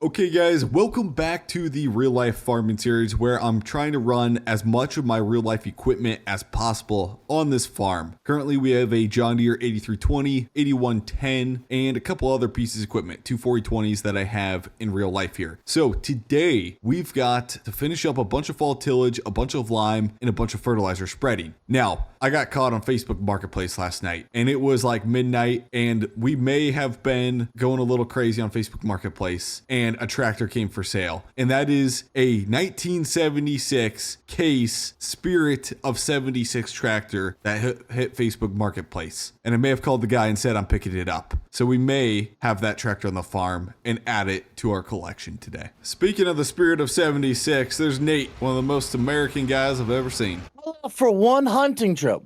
Okay guys, welcome back to the real life farming series where I'm trying to run as much of my real life equipment as possible on this farm. Currently we have a John Deere 8320, 8110, and a couple other pieces of equipment, two 4020s that I have in real life here. So today we've got to finish up a bunch of fall tillage, a bunch of lime, and a bunch of fertilizer spreading. Now, I got caught on Facebook Marketplace last night and it was like midnight and we may have been going a little crazy on Facebook Marketplace and a tractor came for sale. And that is a 1976 Case Spirit of 76 tractor that hit Facebook Marketplace. And I may have called the guy and said I'm picking it up. So we may have that tractor on the farm and add it to our collection today. Speaking of the Spirit of 76, there's Nate, one of the most American guys I've ever seen. For one hunting trip,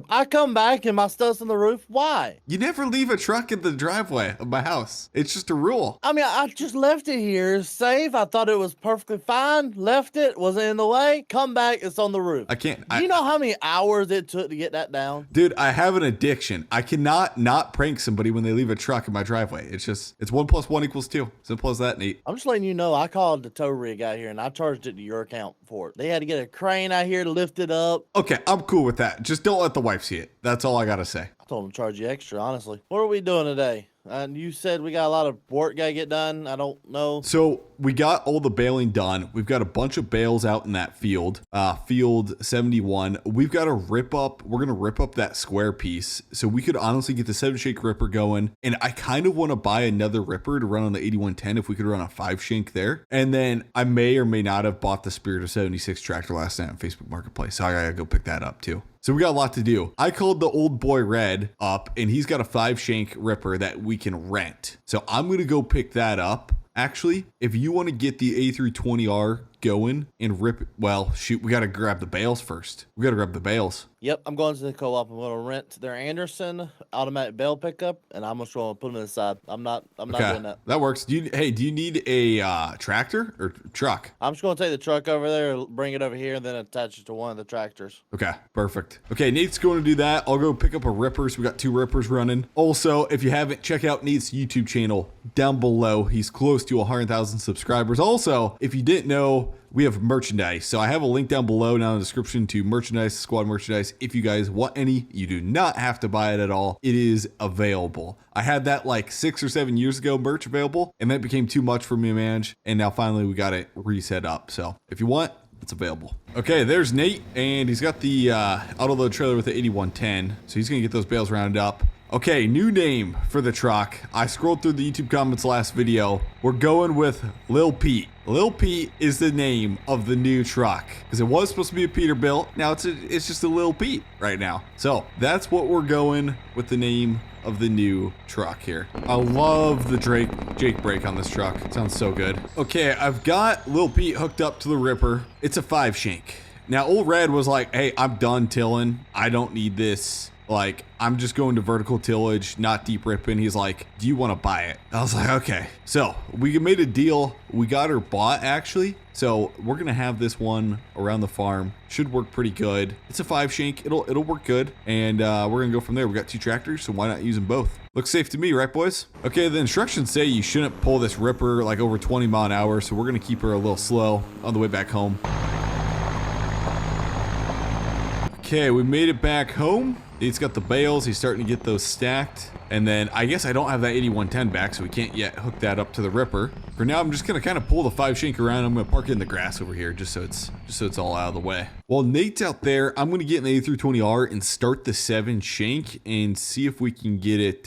I come back and my stuff's on the roof. Why? You never leave a truck in the driveway of my house. It's just a rule. I mean, I just left it here safe. I thought it was perfectly fine. Left it, wasn't in the way. Come back, it's on the roof. I can't. Do you know how many hours it took to get that down? Dude, I have an addiction. I cannot not prank somebody when they leave a truck in my driveway. It's 1 + 1 = 2. Simple as that, Nate. I'm just letting you know, I called the tow rig out here and I charged it to your account for it. They had to get a crane out here to lift it up. Okay, I'm cool with that. Just don't let the wife see it. That's all I gotta say. I told them to charge you extra, honestly. What are we doing today? You said we got a lot of work gotta get done. I don't know. So we got all the baling done. We've got a bunch of bales out in that field, field 71. We've got to rip up. We're going to rip up that square piece. So we could honestly get the 7-shank ripper going. And I kind of want to buy another ripper to run on the 8110 if we could run a 5-shank there. And then I may or may not have bought the Spirit of 76 tractor last night on Facebook Marketplace. So I got to go pick that up too. So we got a lot to do. I called the old boy Red up and he's got a 5-shank ripper that we can rent. So I'm going to go pick that up. Actually, if you want to get the A320R going and rip it, well, shoot, we got to grab the bales first. We got to grab the bales. Yep, I'm going to the co-op. I'm going to rent their Anderson automatic bale pickup, and I'm just going to put them inside. I'm not doing that. That works. Do you need a tractor or truck? I'm just going to take the truck over there, bring it over here, and then attach it to one of the tractors. Okay, perfect. Okay, Nate's going to do that. I'll go pick up a ripper. So we got 2 rippers running. Also, if you haven't, check out Nate's YouTube channel down below. He's close to 100,000 subscribers. Also, if you didn't know, we have merchandise. So I have a link down below now in the description to merchandise, squad merchandise. If you guys want any, you do not have to buy it at all. It is available. I had that like 6 or 7 years ago, merch available, and that became too much for me to manage. And now finally we got it reset up. So if you want, it's available. Okay, there's Nate, and he's got the auto load trailer with the 8110. So he's gonna get those bales rounded up. Okay, new name for the truck. I scrolled through the YouTube comments last video. We're going with Lil Pete. Lil Pete is the name of the new truck because it was supposed to be a Peterbilt. Now it's just a Lil Pete right now. So that's what we're going with the name of the new truck here. I love the Jake brake on this truck. It sounds so good. Okay, I've got Lil Pete hooked up to the ripper. It's a 5-shank. Now old Red was like, hey, I'm done tilling. I don't need this. Like, I'm just going to vertical tillage, not deep ripping. He's like, do you want to buy it? I was like, okay. So we made a deal. We got her bought actually. So we're going to have this one around the farm. Should work pretty good. It's a 5-shank. It'll work good. And we're going to go from there. We got 2 tractors, so why not use them both? Looks safe to me, right boys? Okay, the instructions say you shouldn't pull this ripper like over 20 miles an hour. So we're going to keep her a little slow on the way back home. Okay, we made it back home. He's got the bales. He's starting to get those stacked. And then I guess I don't have that 8110 back, so we can't yet hook that up to the ripper. For now, I'm just going to kind of pull the 5-shank around. I'm going to park it in the grass over here just so it's all out of the way. While Nate's out there, I'm going to get in the A320R and start the 7-shank and see if we can get it,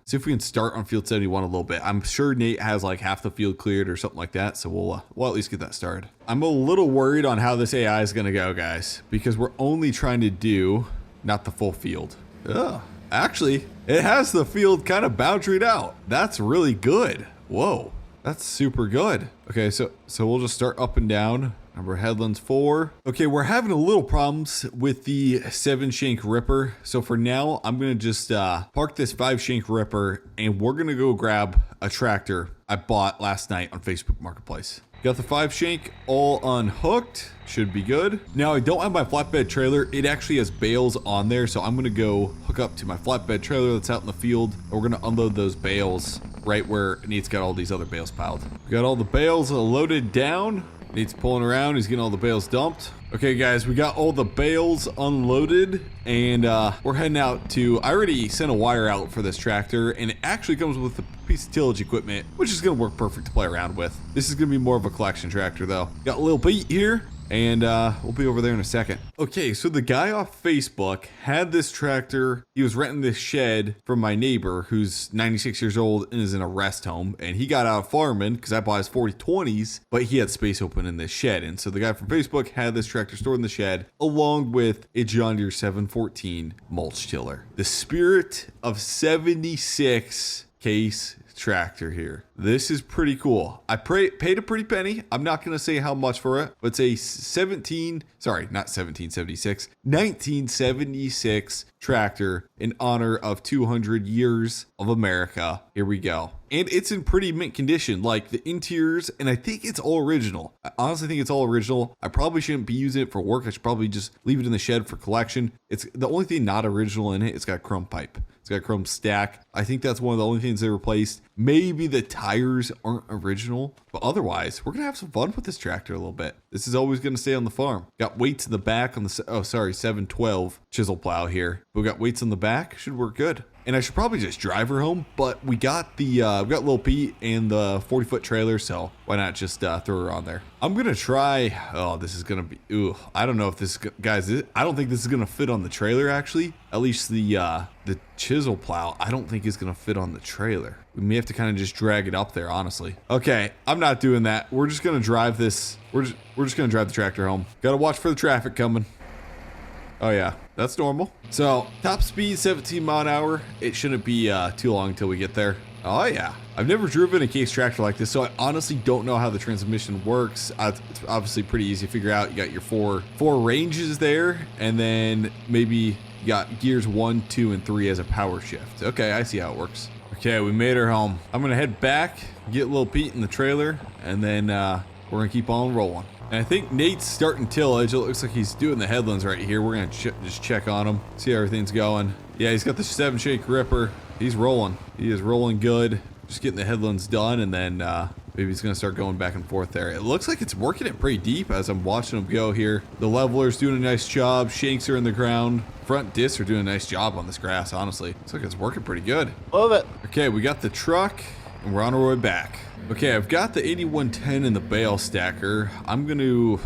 see if we can start on field 71 a little bit. I'm sure Nate has like half the field cleared or something like that, so we'll at least get that started. I'm a little worried on how this AI is going to go, guys, because we're only trying to do not the full field. Ugh. Actually, it has the field kind of boundaried out. That's really good. Whoa, that's super good. Okay, so we'll just start up and down. Number headlands 4. Okay, we're having a little problems with the 7-shank ripper. So for now, I'm gonna just park this 5-shank ripper and we're gonna go grab a tractor I bought last night on Facebook Marketplace. Got the 5 shank all unhooked. Should be good. Now I don't have my flatbed trailer. It actually has bales on there, so I'm gonna go hook up to my flatbed trailer that's out in the field, and we're gonna unload those bales right where Nate's got all these other bales piled. We got all the bales loaded down. Nate's pulling around. He's getting all the bales dumped. Okay, guys, we got all the bales unloaded, and we're heading out to... I already sent a wire out for this tractor, and it actually comes with a piece of tillage equipment, which is going to work perfect to play around with. This is going to be more of a collection tractor, though. Got a little Pete here. And we'll be over there in a second. Okay, so the guy off Facebook had this tractor. He was renting this shed from my neighbor who's 96 years old and is in a rest home. And he got out of farming because I bought his 4020s, but he had space open in this shed. And so the guy from Facebook had this tractor stored in the shed along with a John Deere 714 mulch tiller. The Spirit of 76 case tractor here. This is pretty cool. I paid a pretty penny. I'm not going to say how much for it, but it's a 1976 tractor in honor of 200 years of America. Here we go. And it's in pretty mint condition, like the interiors, and I think it's all original. I honestly think it's all original. I probably shouldn't be using it for work. I should probably just leave it in the shed for collection. It's the only thing not original in it. It's got a chrome pipe. It's got a chrome stack. I think that's one of the only things they replaced. Maybe the tires aren't original, but otherwise, we're going to have some fun with this tractor a little bit. This is always going to stay on the farm. Got weights in the back on the, 712 chisel plow here. But we got weights on the back. Should work good. And I should probably just drive her home, but we got the, we got Lil Pete and the 40-foot trailer, so why not just throw her on there? I'm going to try, this is going to be, I don't know if this, guys, I don't think this is going to fit on the trailer, actually. At least the chisel plow, I don't think is going to fit on the trailer. We may have to kind of just drag it up there, honestly. Okay, I'm not doing that. We're just going to drive this, we're just going to drive the tractor home. Got to watch for the traffic coming. Oh yeah, that's normal. So top speed 17 mile an hour. It shouldn't be too long until we get there. Oh yeah, I've never driven a case tractor like this, so I honestly don't know how the transmission works. It's obviously pretty easy to figure out. You got your four ranges there, and then maybe you got gears 1, 2, and 3 as a power shift. Okay, I see how it works. Okay, we made her home. I'm gonna head back, get Lil Pete in the trailer, and then we're gonna keep on rolling. And I think Nate's starting tillage. It looks like he's doing the headlands right here. We're going to just check on him, see how everything's going. Yeah, he's got the 7-shake ripper. He's rolling. He is rolling good. Just getting the headlands done, and then maybe he's going to start going back and forth there. It looks like it's working it pretty deep as I'm watching him go here. The leveler's doing a nice job. Shanks are in the ground. Front discs are doing a nice job on this grass, honestly. Looks like it's working pretty good. Love it. Okay, we got the truck, and we're on our way back. Okay, I've got the 8110 in the bale stacker. I'm going to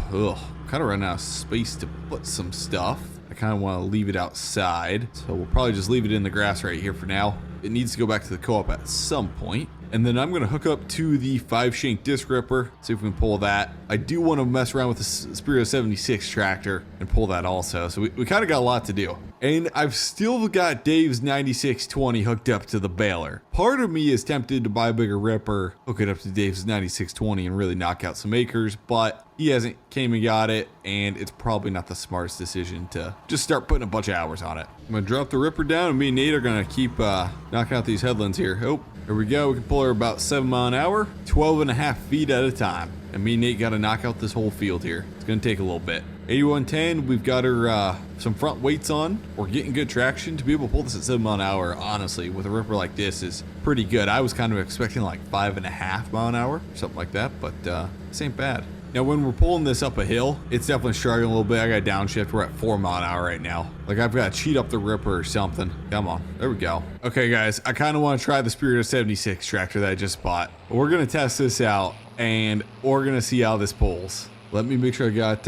kind of run out of space to put some stuff. I kind of want to leave it outside, so we'll probably just leave it in the grass right here for now. It needs to go back to the co-op at some point. And then I'm going to hook up to the 5-shank disc ripper, see if we can pull that. I do want to mess around with the Spirit 76 tractor and pull that also. So we kind of got a lot to do. And I've still got Dave's 9620 hooked up to the baler. Part of me is tempted to buy a bigger ripper, hook it up to Dave's 9620 and really knock out some acres, but he hasn't came and got it, and it's probably not the smartest decision to just start putting a bunch of hours on it. I'm going to drop the ripper down, and me and Nate are going to keep knocking out these headlands here. Oh, here we go. We can pull her about 7 mile an hour, 12.5 feet at a time. And me and Nate got to knock out this whole field here. It's going to take a little bit. 8110, we've got her some front weights on. We're getting good traction. To be able to pull this at 7 mile an hour, honestly, with a ripper like this is pretty good. I was kind of expecting like 5.5 mile an hour, or something like that, but this ain't bad. Now, when we're pulling this up a hill, it's definitely struggling a little bit. I got downshift. We're at 4 mile an hour right now. Like, I've got to cheat up the ripper or something. Come on. There we go. Okay, guys, I kind of want to try the Spirit of 76 tractor that I just bought. We're going to test this out, and we're going to see how this pulls. Let me make sure I got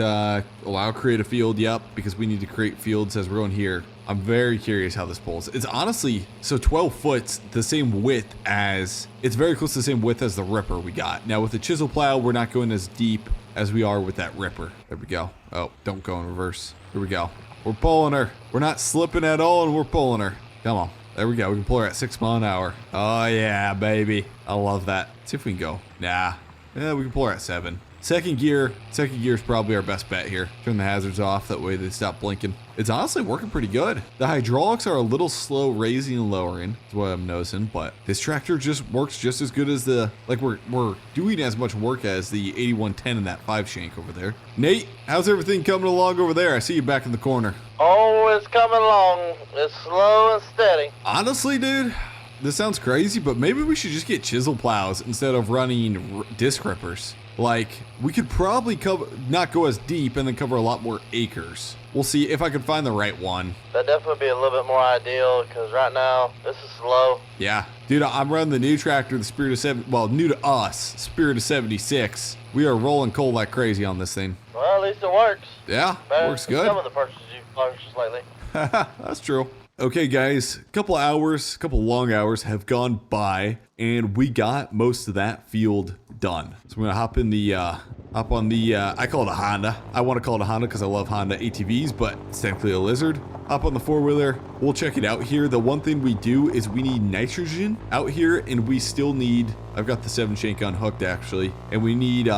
allow create a field. Yep, because we need to create fields as we're going here. I'm very curious how this pulls. It's honestly, so 12 foot's the same width as, it's very close to the same width as the ripper we got. Now with the chisel plow, we're not going as deep as we are with that ripper. There we go. Oh, don't go in reverse. Here we go. We're pulling her. We're not slipping at all, and we're pulling her. Come on. There we go. We can pull her at 6 mile an hour. Oh yeah, baby. I love that. Let's see if we can go. Nah. Yeah, we can pull her at 7. Second gear is probably our best bet here. Turn the hazards off, that way they stop blinking. It's honestly working pretty good. The hydraulics are a little slow raising and lowering, is what I'm noticing, but this tractor just works just as good as the, like we're doing as much work as the 8110 and that 5 shank over there. Nate, how's everything coming along over there? I see you back in the corner. Oh, it's coming along. It's slow and steady. Honestly, dude, this sounds crazy, but maybe we should just get chisel plows instead of running disc rippers. Like, we could probably not go as deep and then cover a lot more acres. We'll see if I can find the right one. That'd definitely be a little bit more ideal, because right now, this is slow. Yeah. Dude, I'm running the new tractor, the Spirit of 7, well, new to us, Spirit of 76. We are rolling coal like crazy on this thing. Well, at least it works. Yeah, Better works than good. some of the purchases you've purchased lately. That's true. Okay, guys, couple long hours have gone by, and we got most of that field done. So we're gonna hop on the, I call it a Honda. I want to call it a Honda because I love Honda ATVs, but it's technically a Lizard. Hop on the 4-wheeler. We'll check it out here. The one thing we do is we need nitrogen out here, and we still need, I've got the 7 shank unhooked actually, and we need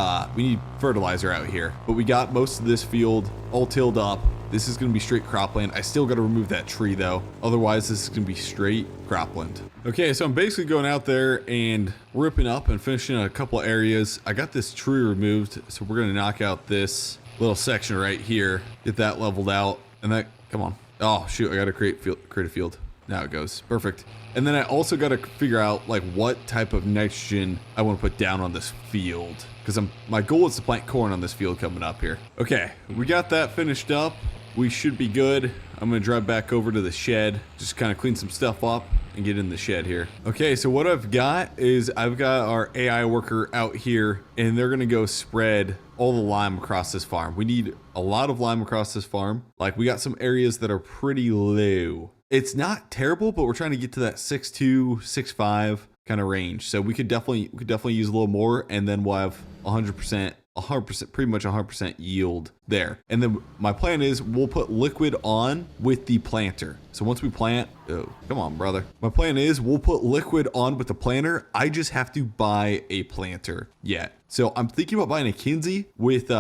fertilizer out here. But we got most of this field all tilled up. This is going to be straight cropland. I still got to remove that tree though. Otherwise, this is going to be straight cropland. Okay, so I'm basically going out there and ripping up and finishing a couple areas. I got this tree removed, so we're going to knock out this little section right here, get that leveled out, and that, come on. Oh shoot, I got to create a field. Now it goes. Perfect. And then I also got to figure out like what type of nitrogen I want to put down on this field, because my goal is to plant corn on this field coming up here. Okay, we got that finished up. We should be good. I'm gonna drive back over to the shed, just kind of clean some stuff up and get in the shed here. Okay, so what I've got is I've got our AI worker out here, and they're gonna go spread all the lime across this farm. We need a lot of lime across this farm. Like, we got some areas that are pretty low. It's not terrible, but we're trying to get to that 6.2, 6.5 kind of range. So we could definitely use a little more, and then we'll have 100%, pretty much 100% yield there. And then my plan is we'll put liquid on with the planter. So once we plant, oh, come on, brother. My plan is we'll put liquid on with the planter. I just have to buy a planter yet. So I'm thinking about buying a Kinsey with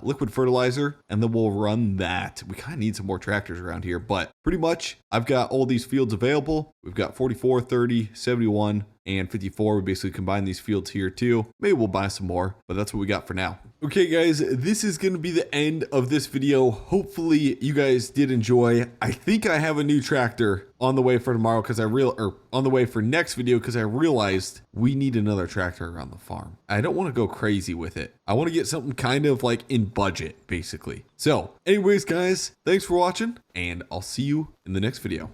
liquid fertilizer, and then we'll run that. We kind of need some more tractors around here, but pretty much I've got all these fields available. We've got 44, 30, 71, and 54. We basically combine these fields here too. Maybe we'll buy some more, but that's what we got for now. Okay, guys, this is going to be the end of this video. Hopefully you guys did enjoy. I think I have a new tractor on the way for tomorrow, because on the way for next video, because I realized we need another tractor around the farm. I don't want to go crazy with it. I want to get something kind of like in budget, basically. So anyways, guys, thanks for watching, and I'll see you in the next video.